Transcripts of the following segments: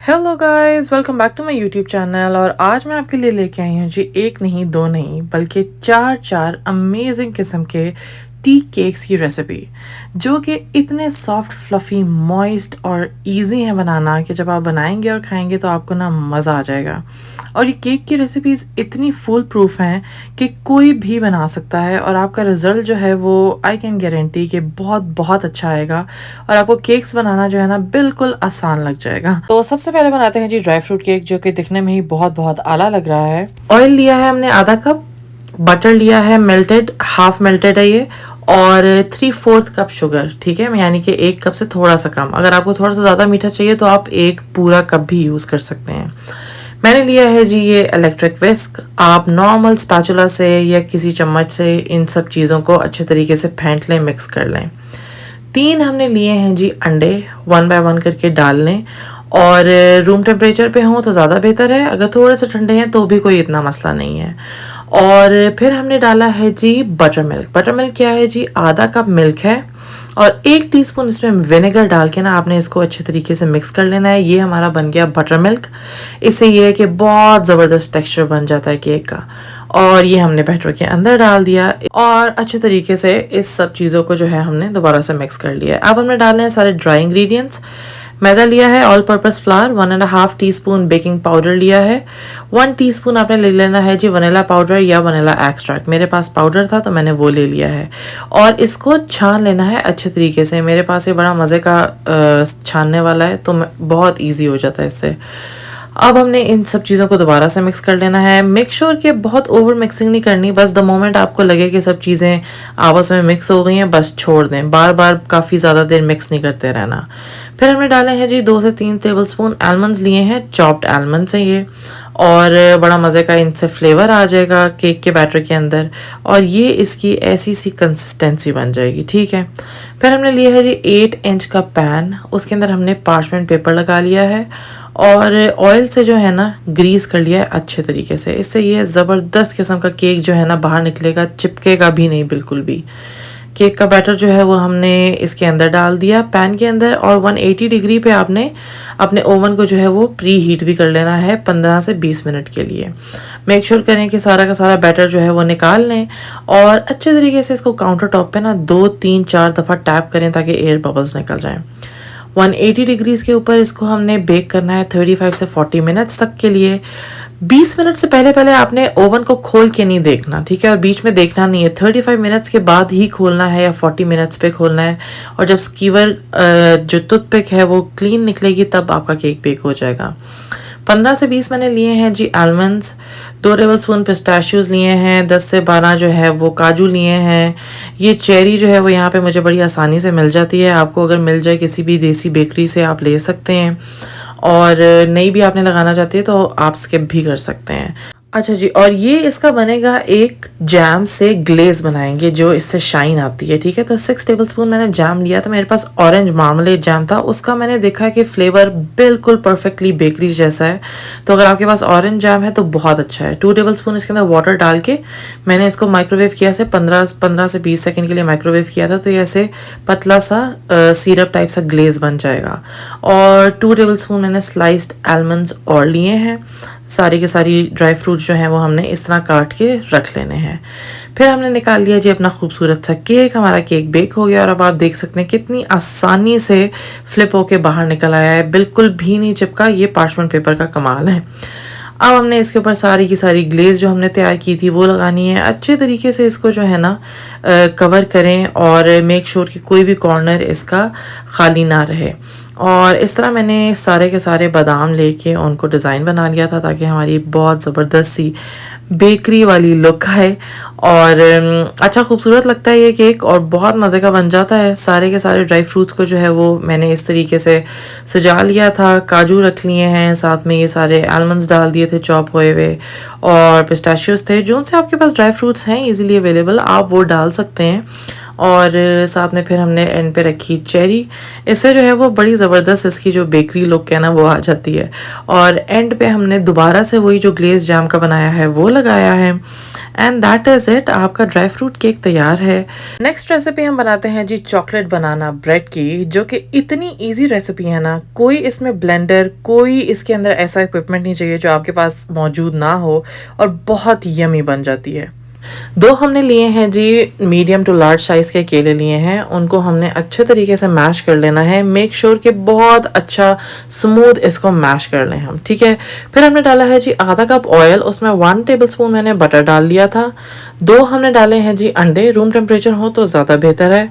Hello guys, welcome back to my YouTube channel. और आज मैं आपके लिए लेके आई हूँ जी एक नहीं दो नहीं बल्कि चार अमेजिंग किस्म के टी केक्स की रेसिपी, जो कि इतने सॉफ्ट फ्लफ़ी मॉइस्ट और इजी हैं बनाना कि जब आप बनाएंगे और खाएंगे तो आपको ना मज़ा आ जाएगा। और ये केक की रेसिपीज़ इतनी फुल प्रूफ हैं कि कोई भी बना सकता है और आपका रिज़ल्ट जो है वो आई कैन गारंटी कि बहुत बहुत अच्छा आएगा और आपको केक्स बनाना जो है ना बिल्कुल आसान लग जाएगा। तो सबसे पहले बनाते हैं जी ड्राई फ्रूट केक, जो कि दिखने में ही बहुत बहुत आला लग रहा है। ऑयल लिया है हमने आधा कप, बटर लिया है मेल्टेड, हाफ मेल्टेड है ये, और 3/4 कप शुगर। ठीक है, यानी कि एक कप से थोड़ा सा कम। अगर आपको थोड़ा सा ज़्यादा मीठा चाहिए तो आप एक पूरा कप भी यूज़ कर सकते हैं। मैंने लिया है जी ये इलेक्ट्रिक विस्क। आप नॉर्मल स्पैचुला से या किसी चम्मच से इन सब चीज़ों को अच्छे तरीके से फेंट लें, मिक्स कर लें। 3 हमने लिए हैं जी अंडे, 1 बाय 1 करके डाल लें। और रूम टेम्परेचर पे हों तो ज़्यादा बेहतर है, अगर थोड़े से ठंडे हैं तो भी कोई इतना मसला नहीं है। और फिर हमने डाला है जी बटर मिल्क। बटर मिल्क क्या है जी, आधा कप मिल्क है और 1 टीस्पून इसमें विनेगर डाल के ना आपने इसको अच्छे तरीके से मिक्स कर लेना है। ये हमारा बन गया बटर मिल्क। इससे ये है कि बहुत ज़बरदस्त टेक्सचर बन जाता है केक का। और ये हमने बैटर के अंदर डाल दिया और अच्छे तरीके से इस सब चीज़ों को जो है हमने दोबारा से मिक्स कर लिया है। अब हमने डालने हैं सारे ड्राई इंग्रेडिएंट्स। मैदा लिया है, all purpose flower 1.5 teaspoon, baking powder लिया है 1 टीस्पून। आपने ले लेना है जी वनीला पाउडर या वनीला एक्सट्रैक्ट। मेरे पास पाउडर था तो मैंने वो ले लिया है और इसको छान लेना है अच्छे तरीके से। मेरे पास ये बड़ा मज़े का छानने वाला है तो बहुत ईजी हो जाता है इससे। अब हमने इन सब चीज़ों को दोबारा से मिक्स कर लेना है। मेक श्योर कि बहुत ओवर मिक्सिंग नहीं करनी, बस द मोमेंट आपको लगे कि सब चीज़ें आपस में मिक्स हो गई हैं बस छोड़ दें, बार बार काफ़ी ज़्यादा देर मिक्स नहीं करते रहना। फिर हमने डाले हैं जी 2 से 3 टेबलस्पून आलमंड्स लिए हैं, चॉप्ड आलमंड्स हैं ये। और बड़ा मज़े का इनसे फ्लेवर आ जाएगा केक के बैटर के अंदर और ये इसकी ऐसी सी कंसिस्टेंसी बन जाएगी। ठीक है, फिर हमने लिया है जी 8 इंच का पैन, उसके अंदर हमने पार्चमेंट पेपर लगा लिया है और ऑयल से जो है ना ग्रीस कर लिया है अच्छे तरीके से। इससे ये ज़बरदस्त किस्म का केक जो है ना बाहर निकलेगा, चिपकेगा भी नहीं बिल्कुल भी। केक का बैटर जो है वो हमने इसके अंदर डाल दिया पैन के अंदर और 180 डिग्री पे आपने अपने ओवन को जो है वो प्री हीट भी कर लेना है 15 से 20 मिनट के लिए। मेक श्योर करें कि सारा का सारा बैटर जो है वो निकाल लें और अच्छे तरीके से इसको काउंटर टॉप पे ना 2 3 4 दफ़ा टैप करें ताकि एयर बबल्स निकल जाएं। 180 डिग्रीज़ के ऊपर इसको हमने बेक करना है 35 से 40 मिनट्स तक के लिए। 20 मिनट से पहले पहले आपने ओवन को खोल के नहीं देखना, ठीक है, और बीच में देखना नहीं है। 35 मिनट्स के बाद ही खोलना है या 40 मिनट्स पे खोलना है। और जब स्कीवर जो टूथपिक है वो क्लीन निकलेगी तब आपका केक बेक हो जाएगा। 15 से 20 मैंने लिए हैं जी आलमंड्स, 2 टेबलस्पून पिस्ताशियोज लिए हैं, 10 से 12 जो है वो काजू लिए हैं। ये चेरी जो है वो यहाँ पे मुझे बड़ी आसानी से मिल जाती है, आपको अगर मिल जाए किसी भी देसी बेकरी से आप ले सकते हैं। और नहीं भी आपने लगाना चाहती है तो आप स्किप भी कर सकते हैं। अच्छा जी, और ये इसका बनेगा एक जैम से ग्लेज बनाएंगे जो इससे शाइन आती है। ठीक है, तो 6 टेबलस्पून मैंने जैम लिया था। मेरे पास ऑरेंज मार्मलेड जैम था, उसका मैंने देखा है कि फ्लेवर बिल्कुल परफेक्टली बेकरी जैसा है, तो अगर आपके पास ऑरेंज जैम है तो बहुत अच्छा है। 2 टेबलस्पून इसके अंदर वाटर डाल के मैंने इसको माइक्रोवेव किया से 15 से 20 सेकेंड के लिए माइक्रोवेव किया था, तो ये ऐसे पतला सा सिरप टाइप सा ग्लेज बन जाएगा। और 2 टेबलस्पून मैंने स्लाइस्ड आलमंड्स और लिए हैं। सारी के सारी ड्राई फ्रूट्स जो हैं वो हमने इस तरह काट के रख लेने हैं। फिर हमने निकाल लिया जी अपना खूबसूरत सा केक। हमारा केक बेक हो गया और अब आप देख सकते हैं कितनी आसानी से फ्लिप होके बाहर निकल आया है, बिल्कुल भी नहीं चिपका। ये पार्चमेंट पेपर का कमाल है। अब हमने इसके ऊपर सारी की सारी ग्लेज जो हमने तैयार की थी वो लगानी है। अच्छे तरीके से इसको जो है ना कवर करें और मेक श्योर कि कोई भी कॉर्नर इसका खाली ना रहे। और इस तरह मैंने सारे के सारे बादाम लेके उनको डिज़ाइन बना लिया था ताकि हमारी बहुत ज़बरदस्त सी बेकरी वाली लुक आए और अच्छा खूबसूरत लगता है ये केक और बहुत मज़े का बन जाता है। सारे के सारे ड्राई फ्रूट्स को जो है वो मैंने इस तरीके से सजा लिया था। काजू रख लिए हैं, साथ में ये सारे आलमंड्स डाल दिए थे चॉप हुए हुए, और पिस्ताशियोज थे। जो से आपके पास ड्राई फ्रूट्स हैं इजीली अवेलेबल आप वो डाल सकते हैं। और साथ में फिर हमने एंड पे रखी चेरी। इससे जो है वो बड़ी ज़बरदस्त इसकी जो बेकरी लुक है ना वो आ जाती है। और एंड पे हमने दोबारा से वही जो ग्लेज जैम का बनाया है वो लगाया है। एंड दैट इज़ इट, आपका ड्राई फ्रूट केक तैयार है। नेक्स्ट रेसिपी हम बनाते हैं जी चॉकलेट बनाना ब्रेड की, जो कि इतनी इजी रेसिपी है ना, कोई इसमें ब्लेंडर, कोई इसके अंदर ऐसा इक्विपमेंट नहीं चाहिए जो आपके पास मौजूद ना हो, और बहुत यमी बन जाती है। दो हमने लिए हैं जी मीडियम टू लार्ज साइज़ के केले लिए हैं, उनको हमने अच्छे तरीके से मैश कर लेना है। मेक श्योर कि बहुत अच्छा स्मूथ इसको मैश कर लें हम, ठीक है। फिर हमने डाला है जी आधा कप ऑयल, उसमें 1 टेबलस्पून मैंने बटर डाल लिया था। 2 हमने डाले हैं जी अंडे, रूम टेम्परेचर हो तो ज़्यादा बेहतर है।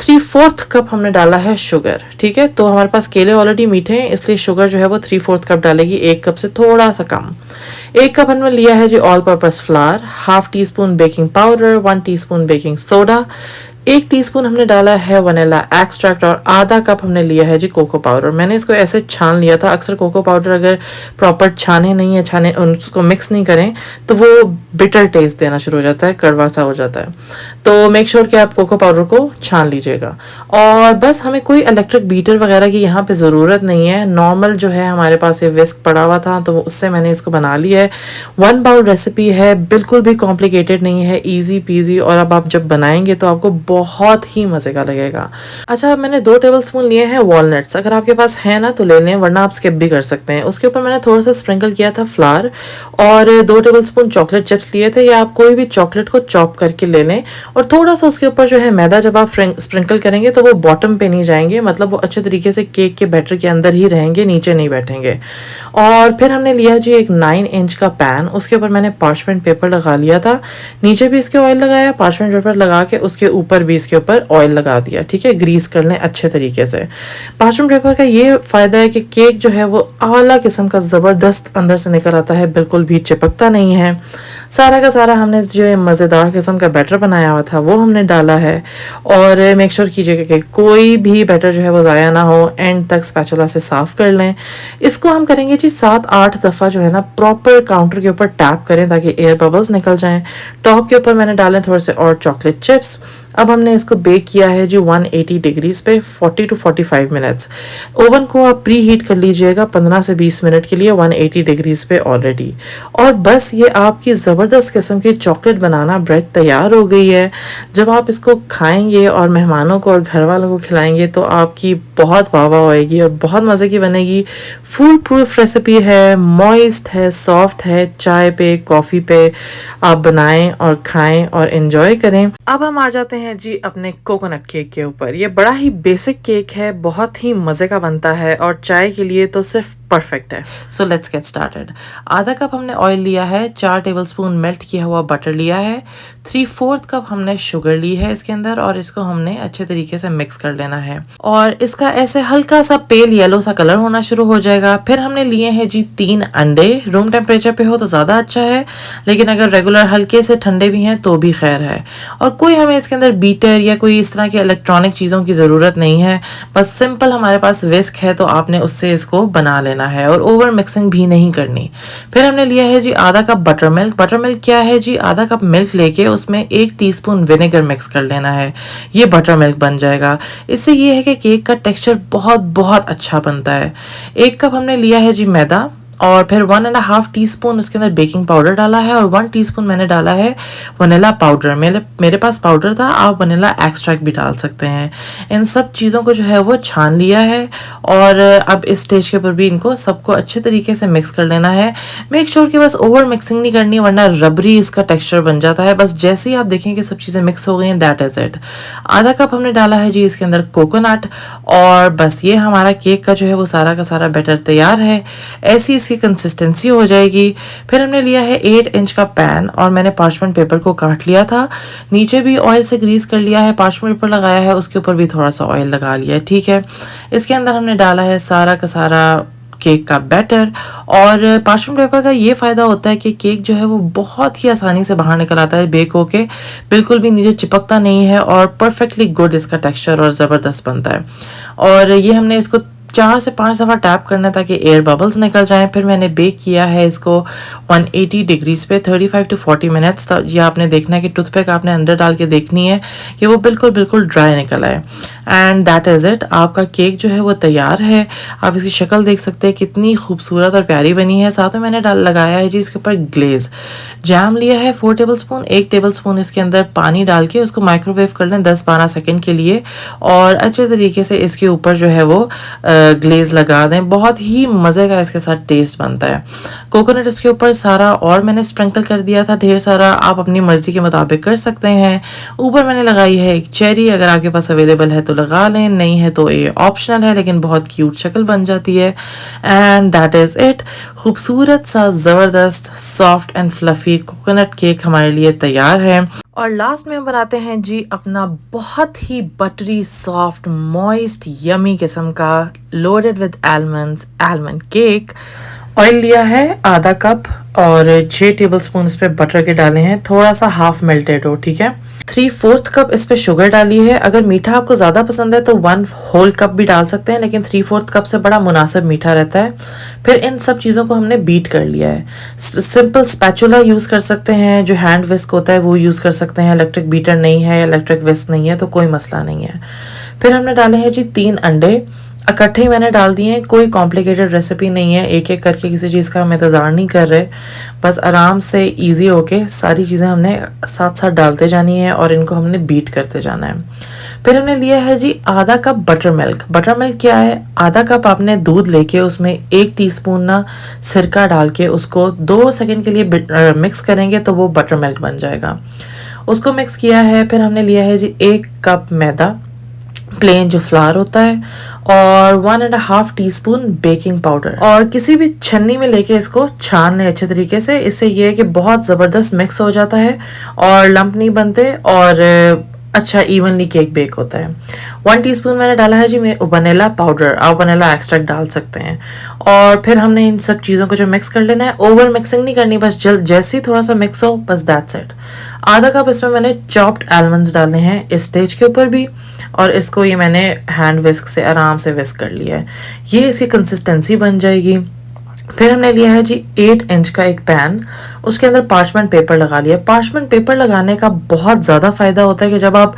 3/4 कप हमने डाला है शुगर, ठीक है। तो हमारे पास केले ऑलरेडी मीठे हैं, इसलिए शुगर जो है वो 3/4 कप डालेगी, 1 कप से थोड़ा सा कम। 1 कप हमने लिया है जी all purpose flour, half tea spoon baking powder, 1 teaspoon baking soda, 1 teaspoon हमने डाला है वनीला एक्सट्रैक्ट, और आधा कप हमने लिया है जी कोको पाउडर। मैंने इसको ऐसे छान लिया था। अक्सर कोको पाउडर अगर प्रॉपर छाने नहीं है, छाने उसको मिक्स नहीं करें तो वो बिटर टेस्ट देना शुरू हो जाता है, कड़वा सा हो जाता है। तो मेक श्योर कि आप कोको पाउडर को छान लीजिएगा। और बस हमें कोई इलेक्ट्रिक बीटर वगैरह की यहाँ पे ज़रूरत नहीं है। नॉर्मल जो है हमारे पास ये विस्क पड़ा हुआ था तो उससे मैंने इसको बना लिया है। 1 बाउल रेसिपी है, बिल्कुल भी कॉम्प्लिकेटेड नहीं है, ईजी पीजी। और अब आप जब बनाएंगे तो आपको बहुत ही मज़े का लगेगा। अच्छा, मैंने 2 टेबलस्पून लिए हैं वॉलनट्स, अगर आपके पास है ना तो ले लें, वरना आप स्किप भी कर सकते हैं। उसके ऊपर मैंने थोड़ा सा स्प्रिंकल किया था फ्लावर, और 2 टेबलस्पून चॉकलेट चिप्स लिए थे, या आप कोई भी चॉकलेट को चॉप करके ले लें। और थोड़ा सा उसके ऊपर जो है मैदा जब आप स्प्रिंकल करेंगे तो वो बॉटम पे नहीं जाएंगे, मतलब वो अच्छे तरीके से केक के बैटर के अंदर ही रहेंगे, नीचे नहीं बैठेंगे। और फिर हमने लिया जी एक 9 इंच का पैन, उसके ऊपर मैंने पार्चमेंट पेपर लगा लिया था, नीचे भी इसके ऑयल लगाया, पार्चमेंट पेपर लगा के उसके ऊपर भी इसके ऊपर ऑयल लगा दिया, ठीक है। ग्रीस कर लें अच्छे तरीके से। पार्चमेंट पेपर का ये फ़ायदा है कि केक जो है वो आला किस्म का ज़बरदस्त अंदर से निकल आता है, बिल्कुल भी चिपकता नहीं है। सारा का सारा हमने जो मज़ेदार किस्म का बैटर बनाया हुआ था वो हमने डाला है। और मेक श्योर कीजिएगा कि कोई भी बैटर जो है वो ज़ाया ना हो, एंड तक स्पैचुला से साफ़ कर लें। इसको हम करेंगे जी 7-8 दफ़ा जो है ना प्रॉपर काउंटर के ऊपर टैप करें ताकि एयर बबल्स निकल जाएं। टॉप के ऊपर मैंने डाले थोड़े से और चॉकलेट चिप्स। अब हमने इसको बेक किया है जी 180 डिग्रीज पे 40 to 45 मिनट्स। ओवन को आप प्री हीट कर लीजिएगा 15 से 20 मिनट के लिए 180 डिग्रीज पे ऑलरेडी। और बस ये आपकी ज़बरदस्त किस्म की चॉकलेट बनाना ब्रेड तैयार हो गई है। जब आप इसको खाएंगे और मेहमानों को और घर वालों को खिलाएंगे तो आपकी बहुत वाह वाह होएगी और बहुत मज़े की बनेगी। फूल प्रूफ रेसिपी है, मॉइस्ट है, सॉफ्ट है, चाय पे कॉफ़ी पे आप बनाएं और खाएं और एंजॉय करें। अब हम आ जाते हैं जी अपने कोकोनट केक के ऊपर। ये बड़ा ही बेसिक केक है, बहुत ही मज़े का बनता है और चाय के लिए तो सिर्फ परफेक्ट है। So let's get started. आधा कप हमने ऑयल लिया है, 4 टेबलस्पून मेल्ट किया हुआ बटर लिया है, 3/4 कप हमने शुगर ली है इसके अंदर, और इसको हमने अच्छे तरीके से मिक्स कर लेना है। और इसका ऐसे हल्का सा पेल येलो सा कलर होना शुरू हो जाएगा। फिर हमने लिए हैं जी 3 अंडे। रूम टेम्परेचर पे हो तो ज़्यादा अच्छा है, लेकिन अगर रेगुलर हल्के से ठंडे भी हैं तो भी खैर है। और कोई हमें इसके अंदर बीटर या कोई इस तरह की इलेक्ट्रॉनिक चीज़ों की ज़रूरत नहीं है, बस सिंपल हमारे पास विस्क है तो आपने उससे इसको बना लेना है और ओवर मिक्सिंग भी नहीं करनी। फिर हमने लिया है जी आधा cup butter milk. Butter milk क्या है जी, आधा कप मिल्क लेके उसमें 1 टीस्पून विनेगर मिक्स कर लेना है, ये बटर मिल्क बन जाएगा। इससे ये है कि केक का टेक्सचर बहुत बहुत अच्छा बनता है। 1 कप हमने लिया है जी मैदा, और फिर 1.5 टीस्पून उसके अंदर बेकिंग पाउडर डाला है, और 1 टीस्पून मैंने डाला है वनीला पाउडर। मेरे पास पाउडर था, आप वनीला एक्सट्रैक्ट भी डाल सकते हैं। इन सब चीज़ों को जो है वो छान लिया है, और अब इस स्टेज के ऊपर भी इनको सबको अच्छे तरीके से मिक्स कर लेना है। मेक श्योर कि बस ओवर मिक्सिंग नहीं करनी, वरना रबरी इसका टेक्स्चर बन जाता है। बस जैसे ही आप देखें कि सब चीज़ें मिक्स हो गई हैं, दैट इज़ इट। आधा कप हमने डाला है जी इसके अंदर कोकोनट, और बस ये हमारा केक का जो है वो सारा का सारा बैटर तैयार है। ऐसी की कंसिस्टेंसी हो जाएगी। फिर हमने लिया है 8 इंच का पैन, और मैंने पार्चमेंट पेपर को काट लिया था, नीचे भी ऑयल से ग्रीस कर लिया है, पार्चमेंट पेपर लगाया है, उसके ऊपर भी थोड़ा सा ऑयल लगा लिया है, ठीक है। इसके अंदर हमने डाला है सारा का सारा केक का बैटर। और पार्चमेंट पेपर का ये फ़ायदा होता है कि केक जो है वो बहुत ही आसानी से बाहर निकल आता है बेक होके, बिल्कुल भी नीचे चिपकता नहीं है, और परफेक्टली गुड इसका टेक्सचर और ज़बरदस्त बनता है। और ये हमने इसको 4 से 5 दफ़ा टैप करना है ताकि एयर बबल्स निकल जाएं। फिर मैंने बेक किया है इसको 180 डिग्रीज पे 35 टू 40 मिनट्स। ये आपने देखना है कि टूथपिक आपने अंदर डाल के देखनी है कि वो बिल्कुल बिल्कुल ड्राई निकल आए। एंड दैट इज़ इट, आपका केक जो है वो तैयार है। आप इसकी शक्ल देख सकते हैं कितनी खूबसूरत और प्यारी बनी है। साथ में मैंने लगाया है जी इसके ऊपर ग्लेज। जैम लिया है 4 टेबल स्पून, 1 टेबल स्पून इसके अंदर पानी डाल के उसको माइक्रोवेव कर लें 10-12 सेकेंड के लिए, और अच्छे तरीके से इसके ऊपर जो है वो ग्लेज लगा दें। बहुत ही मज़े का इसके साथ टेस्ट बनता है। कोकोनट इसके ऊपर सारा और मैंने स्प्रिंकल कर दिया था ढेर सारा, आप अपनी मर्ज़ी के मुताबिक कर सकते हैं। ऊपर मैंने लगाई है एक चेरी, अगर आपके पास अवेलेबल है तो लगा लें, नहीं है तो ये ऑप्शनल है, लेकिन बहुत क्यूट शक्ल बन जाती है। एंड दैट इज़ इट, खूबसूरत सा ज़बरदस्त soft and fluffy coconut cake हमारे लिए तैयार है। और लास्ट में हम बनाते हैं जी अपना बहुत ही बटरी सॉफ्ट मॉइस्ट यमी किस्म का loaded with almonds almond cake. Oil लिया है आधा कप और 6 टेबल स्पून इस पे बटर के डाले हैं, थोड़ा सा हाफ मेल्टेड हो, ठीक है। 3/4 कप इस पे शुगर डाली है। अगर मीठा आपको ज़्यादा पसंद है तो 1 होल कप भी डाल सकते हैं, लेकिन 3/4 कप से बड़ा मुनासिब मीठा रहता है। फिर इन सब चीज़ों को हमने बीट कर लिया है। सिंपल स्पैचुला यूज़ कर सकते हैं, जो हैंड विस्क होता है वो यूज़ कर सकते हैं। इलेक्ट्रिक बीटर नहीं है, इलेक्ट्रिक विस्क नहीं है तो कोई मसला नहीं है। फिर हमने डाले हैं जी 3 अंडे, इकट्ठे ही मैंने डाल दिए हैं। कोई कॉम्प्लिकेटेड रेसिपी नहीं है, एक एक करके किसी चीज़ का हम इंतज़ार नहीं कर रहे, बस आराम से इजी होके सारी चीज़ें हमने साथ साथ डालते जानी है और इनको हमने बीट करते जाना है। फिर हमने लिया है जी आधा cup butter milk. Butter milk क्या है, आधा कप आपने दूध लेके उसमें 1 टीस्पून ना सिरका डाल के उसको 2 सेकंड के लिए मिक्स करेंगे तो वो बटर मिल्क बन जाएगा। उसको मिक्स किया है। फिर हमने लिया है जी 1 कप मैदा प्लेन जो फ्लावर होता है, और 1.5 टीस्पून बेकिंग पाउडर, और किसी भी छन्नी में लेके इसको छान लें अच्छे तरीके से। इससे ये है कि बहुत ज़बरदस्त मिक्स हो जाता है और लंप नहीं बनते और अच्छा इवनली केक बेक होता है। 1 टीस्पून मैंने डाला है जी वनीला पाउडर, आप वनीला एक्सट्रैक्ट डाल सकते हैं। और फिर हमने इन सब चीज़ों को जो मिक्स कर लेना है, ओवर मिक्सिंग नहीं करनी, बस जैसे ही थोड़ा सा मिक्स हो बस दैट्स इट। आधा कप इसमें मैंने चॉप्ड आलमंड्स डालने हैं इस स्टेज के ऊपर भी, और इसको ये मैंने हैंड विस्क से आराम से विस्क कर लिया है। ये इसकी कंसिस्टेंसी बन जाएगी। फिर हमने लिया है जी 8 इंच का एक पैन, उसके अंदर पार्चमेंट पेपर लगा लिया। पार्चमेंट पेपर लगाने का बहुत ज़्यादा फ़ायदा होता है कि जब आप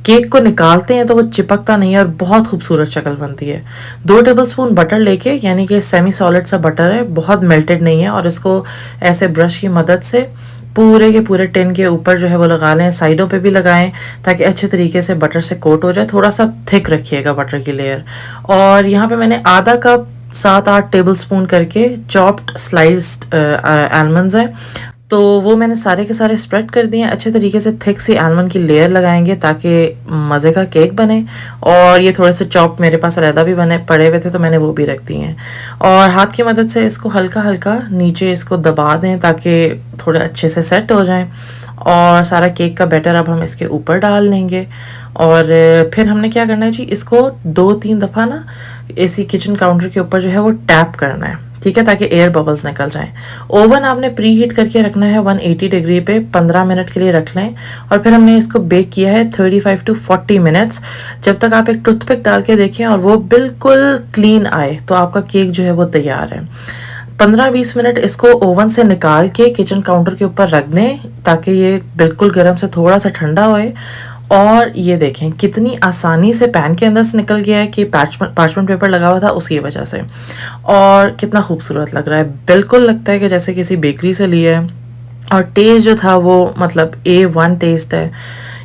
केक को निकालते हैं तो वो चिपकता नहीं है और बहुत खूबसूरत शक्ल बनती है। 2 टेबल स्पून बटर लेके, यानी कि सेमी सॉलिड सा बटर है, बहुत मेल्टेड नहीं है, और इसको ऐसे ब्रश की मदद से पूरे के पूरे टिन के ऊपर जो है वो लगा लें। साइडों पे भी लगाएं ताकि अच्छे तरीके से बटर से कोट हो जाए। थोड़ा सा थिक रखिएगा बटर की लेयर। और यहाँ पे मैंने आधा कप 7-8 टेबल स्पून करके चॉप्ड स्लाइस्ड आलमंड्स हैं, तो वो मैंने सारे के सारे स्प्रेड कर दिए हैं। अच्छे तरीके से थिक सी आलमंड की लेयर लगाएंगे ताकि मज़े का केक बने। और ये थोड़े से चॉप मेरे पास अलहदा भी बने पड़े हुए थे तो मैंने वो भी रख दिए हैं। और हाथ की मदद से इसको हल्का हल्का नीचे इसको दबा दें ताकि थोड़े अच्छे से सेट हो जाएं। और सारा केक का बैटर अब हम इसके ऊपर डाल लेंगे। और फिर हमने क्या करना है जी, इसको 2-3 दफ़ा ना इसी किचन काउंटर के ऊपर जो है वो टैप करना है, ठीक है, ताकि एयर बबल्स निकल जाएं। ओवन आपने प्री हीट करके रखना है 180 डिग्री पे, 15 मिनट के लिए रख लें। और फिर हमने इसको बेक किया है 35 टू 40 मिनट्स, जब तक आप एक टूथपिक डाल के देखें और वो बिल्कुल क्लीन आए तो आपका केक जो है वो तैयार है। 15-20 मिनट इसको ओवन से निकाल के किचन काउंटर के ऊपर रख दें ताकि ये बिल्कुल गर्म से थोड़ा सा ठंडा होए। और ये देखें कितनी आसानी से पैन के अंदर से निकल गया है कि पार्चमेंट पेपर लगा हुआ था उसकी वजह से। और कितना खूबसूरत लग रहा है, बिल्कुल लगता है कि जैसे किसी बेकरी से लिया है। और टेस्ट जो था वो मतलब A1 टेस्ट है।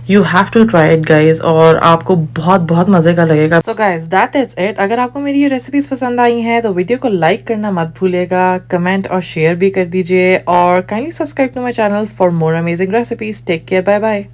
You have to try it guys, और आपको बहुत बहुत मज़े का लगेगा। So guys that is it. अगर आपको मेरी ये रेसिपीज़ पसंद आई हैं तो वीडियो को लाइक करना मत भूलिएगा, कमेंट और शेयर भी कर दीजिए, और kindly subscribe to my channel for more amazing recipes. Take care, bye bye.